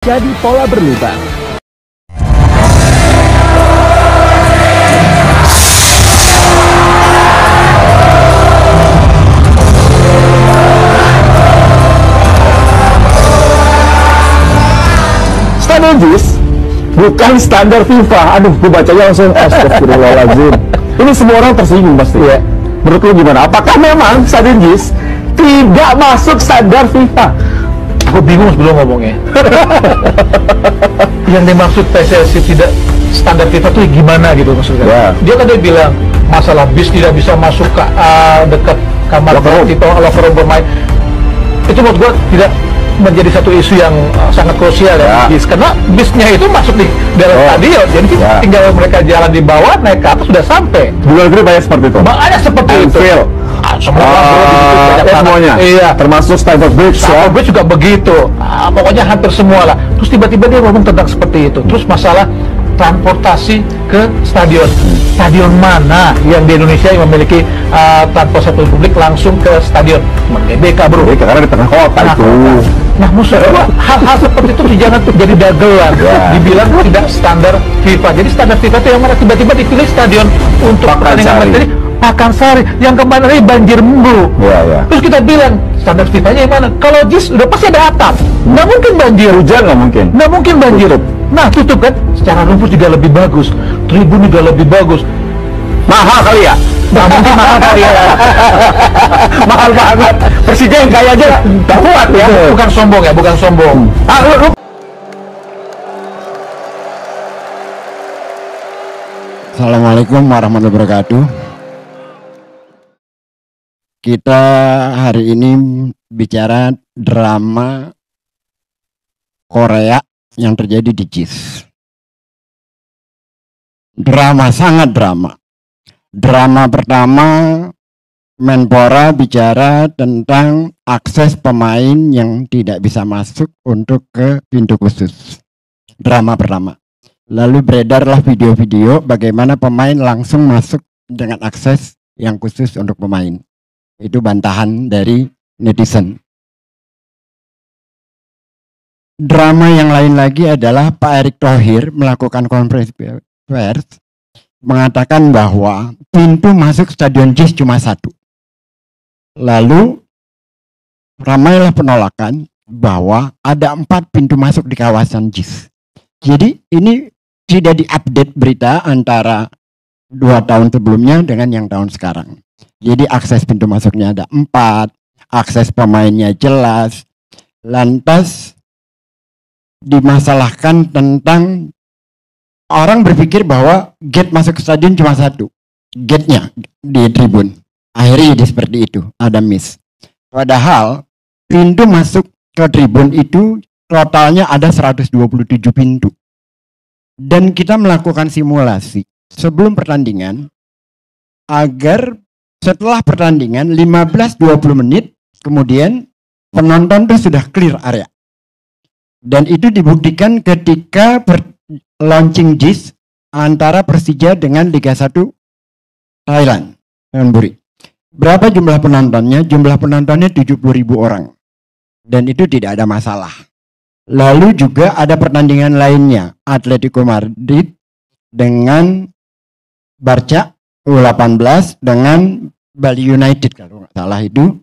Jadi pola berlubang. Standar JIS bukan standar FIFA. Aduh, gue bacanya langsung astagfirullahaladzim. Ini semua orang tersinggung pasti ya. Menurut lu gimana? Apakah memang standar JIS tidak masuk standar FIFA? Aku bingung sebelum ngomongnya. Yang dimaksud PSSI tidak standar FIFA itu gimana gitu maksudnya? Ya. Dia tadi bilang masalah bis tidak bisa masuk ke dekat kamar tipe locker room bermain. Itu menurut gua tidak menjadi satu isu yang sangat krusial ya. Bis, karena bisnya itu masuk di dalam stadion, jadi tinggal mereka jalan di bawah, naik ke atas sudah sampai. Di luar negeri banyak seperti itu. Banyak seperti itu. Semuanya. Iya, termasuk Stamford Bridge. Stamford Bridge juga begitu. Pokoknya hampir semua lah. Terus tiba-tiba dia ngomong tentang seperti itu. Terus masalah transportasi ke stadion. Stadion mana yang di Indonesia yang memiliki transportasi publik langsung ke stadion? GBK bro. GBK karena di tengah kota itu. Nah, maksudnya hal-hal seperti itu jangan jadi dagelan. Dibilang tidak standar FIFA. Jadi standar FIFA itu yang mana tiba-tiba dipilih stadion untuk pertandingan materi Pakansari yang kemarin banjir mulu. Terus kita bilang standar FIFA-nya yang mana? Kalau JIS udah pasti ada atap, nggak mungkin banjir. Hujan nggak mungkin banjir. Nah, tutup kan, secara rumput juga lebih bagus, tribun juga lebih bagus. Mahal kali ya? Nggak mungkin mahal kali ya. Mahal banget. Persija yang kaya aja nggak kuat ya. Bukan sombong ya, bukan sombong. Assalamualaikum warahmatullahi wabarakatuh. Kita hari ini bicara drama Korea yang terjadi di JIS. Drama, sangat drama. Drama pertama, Menpora bicara tentang akses pemain yang tidak bisa masuk untuk ke pintu khusus. Drama pertama. Lalu beredarlah video-video bagaimana pemain langsung masuk dengan akses yang khusus untuk pemain. Itu bantahan dari netizen. Drama yang lain lagi adalah Pak Erick Thohir melakukan konferensi pers mengatakan bahwa pintu masuk stadion JIS cuma satu. Lalu ramailah penolakan bahwa ada 4 pintu masuk di kawasan JIS. Jadi ini tidak diupdate berita antara 2 tahun sebelumnya dengan yang tahun sekarang. Jadi akses pintu masuknya ada 4, akses pemainnya jelas. Lantas dimasalahkan tentang orang berpikir bahwa gate masuk ke stadion cuma satu, gate-nya di tribun. Akhirnya jadi seperti itu, ada miss. Padahal pintu masuk ke tribun itu totalnya ada 127 pintu. Dan kita melakukan simulasi sebelum pertandingan agar setelah pertandingan 15-20 menit kemudian penonton itu sudah clear area. Dan itu dibuktikan ketika launching JIS antara Persija dengan Liga 1 Thailand. Berapa jumlah penontonnya? Jumlah penontonnya 70.000 orang. Dan itu tidak ada masalah. Lalu juga ada pertandingan lainnya, Atletico Madrid dengan Barca U18 dengan Bali United kalau nggak salah itu.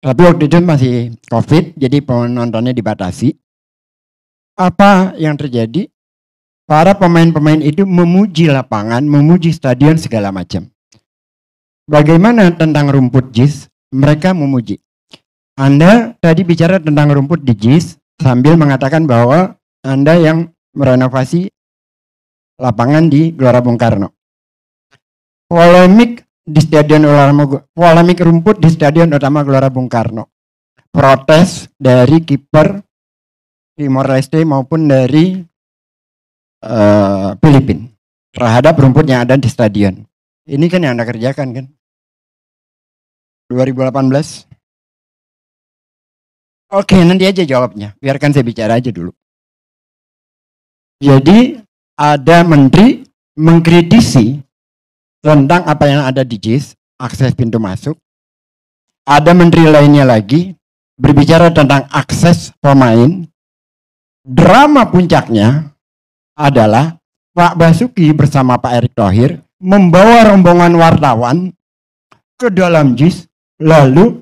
Tapi waktu itu masih COVID, jadi penontonnya dibatasi. Apa yang terjadi? Para pemain-pemain itu memuji lapangan, memuji stadion segala macam. Bagaimana tentang rumput JIS? Mereka memuji. Anda tadi bicara tentang rumput di JIS sambil mengatakan bahwa Anda yang merenovasi lapangan di Gelora Bung Karno. Polemik rumput di Stadion Utama Gelora Bung Karno. Protes dari kiper Timor Leste maupun dari Filipina terhadap rumput yang ada di stadion. Ini kan yang Anda kerjakan kan? 2018. Oke, nanti aja jawabnya. Biarkan saya bicara aja dulu. Jadi ada menteri mengkritisi tentang apa yang ada di JIS, akses pintu masuk. Ada menteri lainnya lagi berbicara tentang akses pemain Drama puncaknya adalah Pak Basuki bersama Pak Erick Thohir membawa rombongan wartawan ke dalam JIS, lalu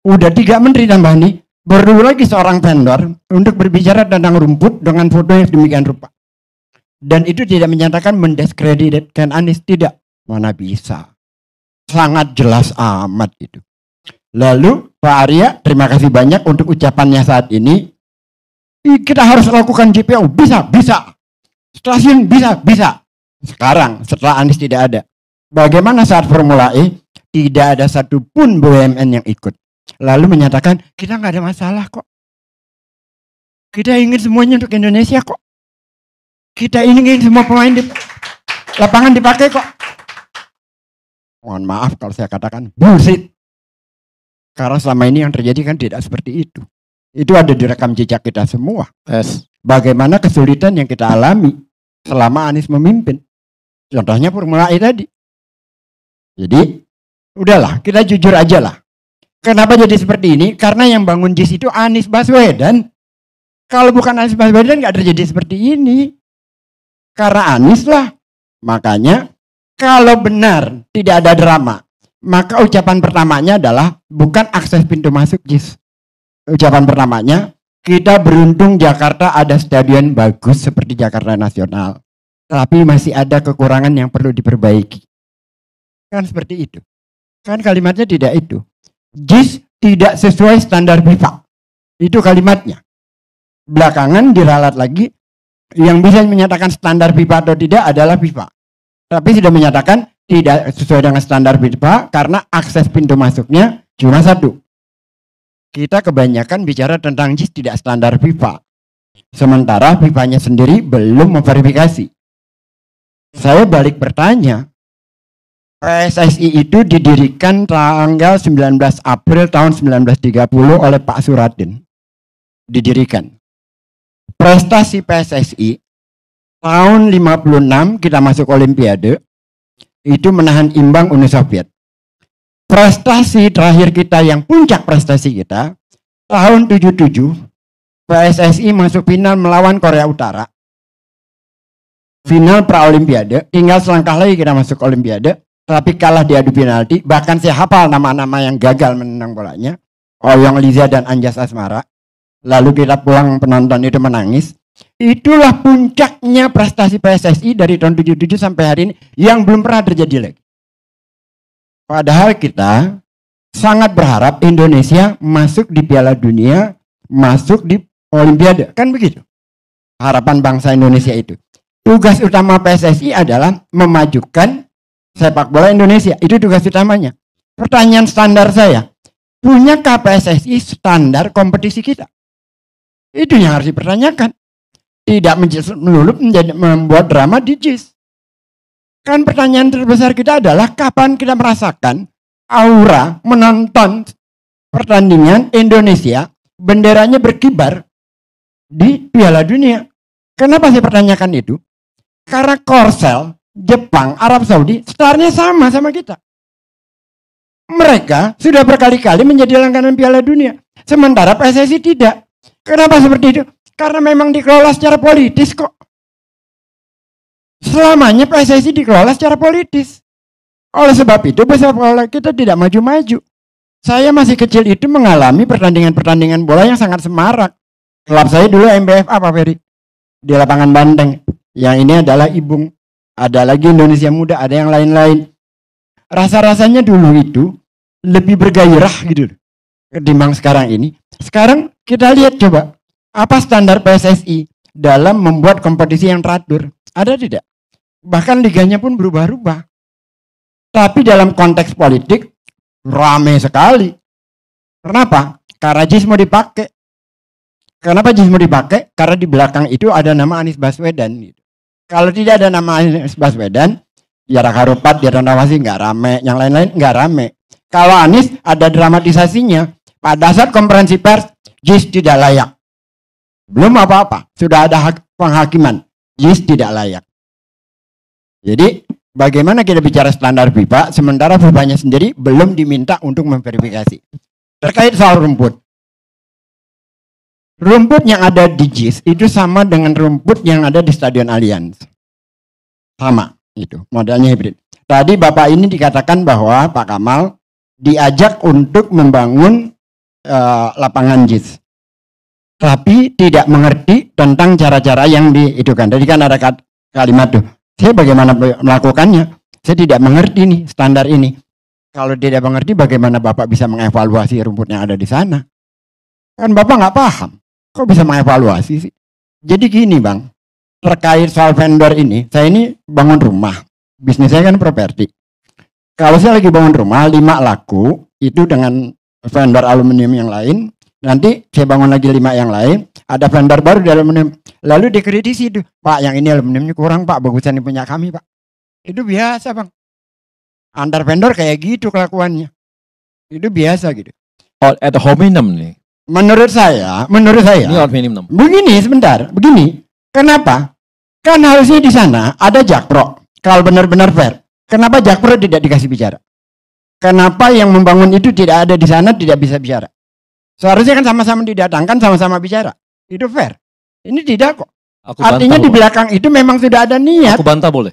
udah 3 menteri tambah nih, baru lagi seorang vendor untuk berbicara tentang rumput dengan foto yang demikian rupa. Dan itu tidak menyatakan mendiskreditkan Anies, tidak. Mana bisa. Sangat jelas amat itu. Lalu Pak Arya, terima kasih banyak untuk ucapannya saat ini. Kita harus lakukan JPO, bisa. Stasiun bisa. Sekarang setelah Anies tidak ada, bagaimana saat Formula E tidak ada satupun BUMN yang ikut, lalu menyatakan kita nggak ada masalah kok, kita ingin semuanya untuk Indonesia kok, kita ingin semua pemain di lapangan dipakai kok. Mohon maaf kalau saya katakan bullshit, karena selama ini yang terjadi kan tidak seperti itu. Itu ada di rekam jejak kita semua. Yes. Bagaimana kesulitan yang kita alami selama Anies memimpin. Contohnya Formula E tadi. Jadi, udahlah, kita jujur aja lah. Kenapa jadi seperti ini? Karena yang bangun JIS itu Anies Baswedan. Kalau bukan Anies Baswedan nggak terjadi seperti ini. Karena Anies lah. Makanya, kalau benar tidak ada drama, maka ucapan pertamanya adalah bukan akses pintu masuk JIS. Ucapan pertamanya, kita beruntung Jakarta ada stadion bagus seperti Jakarta Nasional. Tapi masih ada kekurangan yang perlu diperbaiki. Kan seperti itu. Kan kalimatnya tidak itu. JIS tidak sesuai standar FIFA. Itu kalimatnya. Belakangan diralat lagi, yang bisa menyatakan standar FIFA atau tidak adalah FIFA. Tapi sudah menyatakan tidak sesuai dengan standar FIFA karena akses pintu masuknya cuma 1. Kita kebanyakan bicara tentang JIS tidak standar FIFA. Sementara FIFA-nya sendiri belum memverifikasi. Saya balik bertanya, PSSI itu didirikan tanggal 19 April tahun 1930 oleh Pak Suradin. Didirikan. Prestasi PSSI tahun 56 kita masuk Olimpiade, itu menahan imbang Uni Soviet. Prestasi terakhir kita yang puncak prestasi kita tahun 77 PSSI masuk final melawan Korea Utara. Final pra Olimpiade, tinggal selangkah lagi kita masuk Olimpiade, tapi kalah di adu penalti. Bahkan saya hafal nama-nama yang gagal menendang bolanya, Oyong Liza dan Anjas Asmara. Lalu kita pulang, penonton itu menangis. Itulah puncaknya prestasi PSSI dari tahun 77 sampai hari ini yang belum pernah terjadi lagi. Padahal kita sangat berharap Indonesia masuk di Piala Dunia, masuk di Olimpiade. Kan begitu harapan bangsa Indonesia itu. Tugas utama PSSI adalah memajukan sepak bola Indonesia. Itu tugas utamanya. Pertanyaan standar saya, punyakah PSSI standar kompetisi kita? Itu yang harus dipertanyakan. Tidak melulu menjadi membuat drama di JIS. Kan pertanyaan terbesar kita adalah kapan kita merasakan aura menonton pertandingan Indonesia, benderanya berkibar di Piala Dunia. Kenapa saya pertanyakan itu? Karena Korsel, Jepang, Arab Saudi, startnya sama kita. Mereka sudah berkali-kali menjadi langganan Piala Dunia. Sementara PSSI tidak. Kenapa seperti itu? Karena memang dikelola secara politis kok. Selamanya PSSI dikelola secara politis. Oleh sebab itu sepak bola kita tidak maju-maju. Saya masih kecil itu mengalami pertandingan-pertandingan bola yang sangat semarak. Klub saya dulu MBFA Pak Ferry. Di lapangan Banteng. Yang ini adalah Ibung. Ada lagi Indonesia Muda, ada yang lain-lain. Rasa-rasanya dulu itu lebih bergairah gitu ketimbang sekarang ini. Sekarang kita lihat coba. Apa standar PSSI dalam membuat kompetisi yang teratur? Ada tidak? Bahkan liganya pun berubah-ubah. Tapi dalam konteks politik ramai sekali. Kenapa? Karena JIS mau dipakai. Kenapa JIS mau dipakai? Karena di belakang itu ada nama Anies Baswedan. Kalau tidak ada nama Anies Baswedan, ya Raka Rupat, ya Randawasi nggak rame, yang lain-lain nggak rame. Kalau Anies ada dramatisasinya. Pada saat konferensi pers, JIS tidak layak. Belum apa-apa, sudah ada penghakiman. JIS tidak layak. Jadi bagaimana kita bicara standar FIFA sementara FIFA-nya sendiri belum diminta untuk memverifikasi. Terkait soal rumput. rumput yang ada di JIS itu sama dengan rumput yang ada di Stadion Allianz. Sama, itu modelnya hibrid. Tadi Bapak ini dikatakan bahwa Pak Kamal diajak untuk membangun lapangan JIS. Tapi tidak mengerti tentang cara-cara yang diitukan. Tadi kan ada kalimat tuh, saya bagaimana melakukannya? Saya tidak mengerti nih standar ini. Kalau tidak mengerti, bagaimana Bapak bisa mengevaluasi rumput yang ada di sana? Kan Bapak nggak paham. Kok bisa mengevaluasi sih? Jadi gini Bang, terkait soal vendor ini, saya ini bangun rumah. Bisnis saya kan properti. Kalau saya lagi bangun rumah, 5 laku, itu dengan vendor aluminium yang lain. Nanti saya bangun lagi 5 yang lain, ada vendor baru di aluminium. Lalu dikritisi itu, Pak yang ini aluminiumnya kurang Pak, bagusan ini punya kami Pak. Itu biasa Bang. Antar vendor kayak gitu kelakuannya. Itu biasa gitu. Oh, at hominem nih. Menurut saya. Ini hominem. Begini sebentar, begini. Kenapa? Kan harusnya di sana ada jakpro. Kalau benar-benar fair. Kenapa jakpro tidak dikasih bicara? Kenapa yang membangun itu tidak ada di sana, tidak bisa bicara? Seharusnya kan sama-sama didatangkan, sama-sama bicara. Itu fair. Ini tidak kok. Artinya di belakang itu memang sudah ada niat. Aku bantah boleh?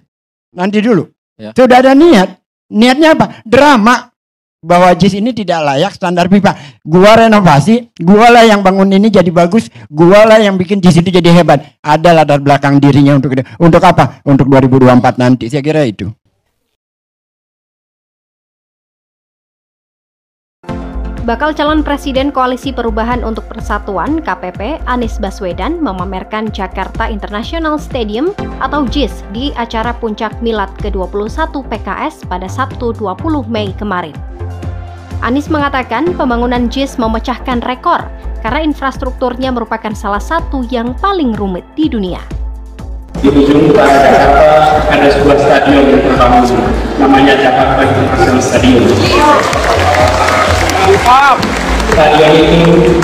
Nanti dulu. Ya. Sudah ada niat. Niatnya apa? Drama. Bahwa JIS ini tidak layak standar FIFA. Gua renovasi, gua lah yang bangun ini jadi bagus, gua lah yang bikin JIS itu jadi hebat. Ada latar belakang dirinya untuk apa? Untuk 2024 nanti. Saya kira itu. Bakal calon Presiden Koalisi Perubahan untuk Persatuan (KPP) Anies Baswedan memamerkan Jakarta International Stadium atau JIS di acara Puncak Milad ke-21 PKS pada Sabtu 20 Mei kemarin. Anies mengatakan pembangunan JIS memecahkan rekor karena infrastrukturnya merupakan salah satu yang paling rumit di dunia. Di ujung utara Jakarta ada sebuah stadion yang terbangun, namanya Jakarta International Stadium. Stadion itu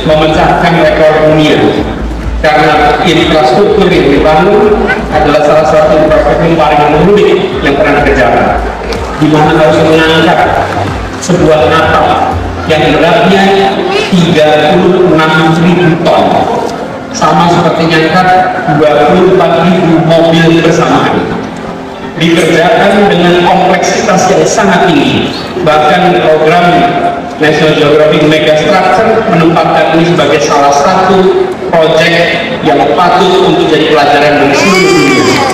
memecahkan rekor dunia karena infrastruktur yang dibangun adalah salah satu infrastruktur yang paling rumit yang pernah terjadi, di mana harus mengangkat sebuah kapal yang beratnya 36.000 ton, sama seperti ngangkat 24.000 mobil bersamaan. Dikerjakan dengan kompleksitas yang sangat tinggi. Bahkan program National Geographic Megastructure menempatkan ini sebagai salah satu proyek yang patut untuk jadi pelajaran bagi seluruh dunia.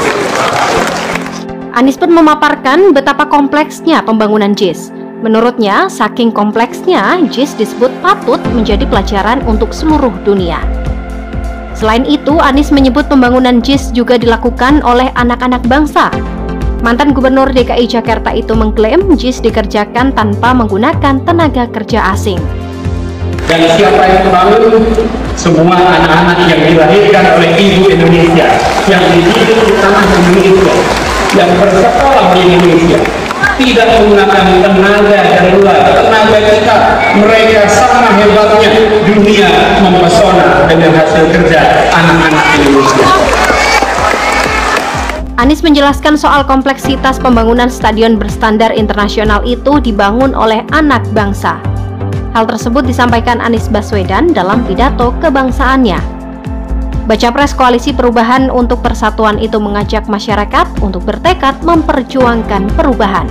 Anies pun memaparkan betapa kompleksnya pembangunan JIS. Menurutnya, saking kompleksnya, JIS disebut patut menjadi pelajaran untuk seluruh dunia. Selain itu, Anies menyebut pembangunan JIS juga dilakukan oleh anak-anak bangsa. Mantan Gubernur DKI Jakarta itu mengklaim JIS dikerjakan tanpa menggunakan tenaga kerja asing. Dan siapa yang membangun? Semua anak-anak yang dilahirkan oleh ibu Indonesia, yang dididik di tanah Indonesia, yang bersekolah di Indonesia, tidak menggunakan tenaga dari luar, tenaga kita. Mereka sama hebatnya, dunia mempesona dengan hasil kerja anak-anak Indonesia. Anies menjelaskan soal kompleksitas pembangunan stadion berstandar internasional itu dibangun oleh anak bangsa. Hal tersebut disampaikan Anies Baswedan dalam pidato kebangsaannya. Baca Pres Koalisi Perubahan untuk Persatuan itu mengajak masyarakat untuk bertekad memperjuangkan perubahan.